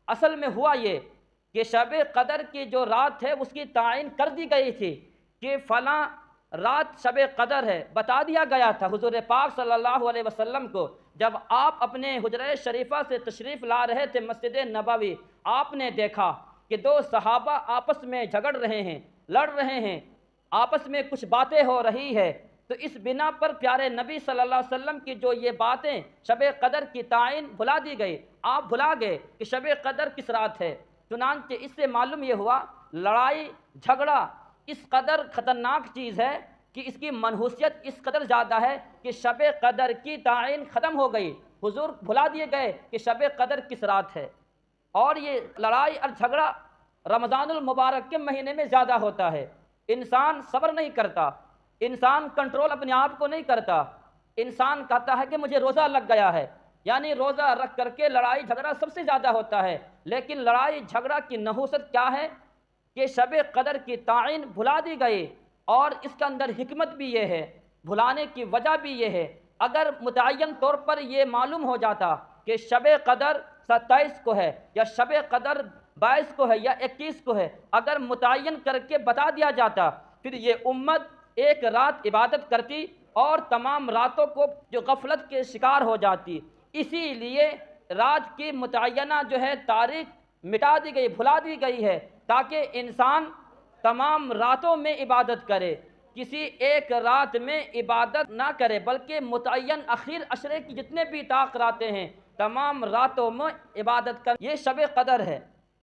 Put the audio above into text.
اصل میں ہوا یہ کہ شب قدر کی جو رات ہے اس کی تعین کر دی گئی تھی کہ فلاں رات شب قدر ہے، بتا دیا گیا تھا حضور پاک صلی اللہ علیہ وسلم کو۔ جب آپ اپنے حجرہ شریفہ سے تشریف لا رہے تھے مسجد نبوی، آپ نے دیکھا کہ دو صحابہ آپس میں جھگڑ رہے ہیں، لڑ رہے ہیں، آپس میں کچھ باتیں ہو رہی ہے۔ تو اس بنا پر پیارے نبی صلی اللہ علیہ وسلم کی جو یہ باتیں شب قدر کی تعین بھلا دی گئی، آپ بھلا گئے کہ شب قدر کس رات ہے۔ چنانچہ اس سے معلوم یہ ہوا لڑائی جھگڑا اس قدر خطرناک چیز ہے کہ اس کی منحوسیت اس قدر زیادہ ہے کہ شب قدر کی تعین ختم ہو گئی، حضور بھلا دیے گئے کہ شب قدر کس رات ہے۔ اور یہ لڑائی اور جھگڑا رمضان المبارک کے مہینے میں زیادہ ہوتا ہے۔ انسان صبر نہیں کرتا، انسان کنٹرول اپنے آپ کو نہیں کرتا، انسان کہتا ہے کہ مجھے روزہ لگ گیا ہے، یعنی روزہ رکھ کر کے لڑائی جھگڑا سب سے زیادہ ہوتا ہے۔ لیکن لڑائی جھگڑا کی نحوست کیا ہے کہ شب قدر کی تعین بھلا دی گئی، اور اس کے اندر حکمت بھی یہ ہے، بھلانے کی وجہ بھی یہ ہے۔ اگر متعین طور پر یہ معلوم ہو جاتا کہ شب قدر 27 کو ہے یا شب قدر 22 کو ہے یا 21 کو ہے، اگر متعین کر کے بتا دیا جاتا، پھر یہ امت ایک رات عبادت کرتی اور تمام راتوں کو جو غفلت کے شکار ہو جاتی۔ اسی لیے رات کی متعینہ جو ہے تاریخ مٹا دی گئی، بھلا دی گئی ہے، تاکہ انسان تمام راتوں میں عبادت کرے، کسی ایک رات میں عبادت نہ کرے، بلکہ متعین اخیر عشرے کی جتنے بھی طاق راتیں ہیں تمام راتوں میں عبادت کر، یہ شب قدر ہے۔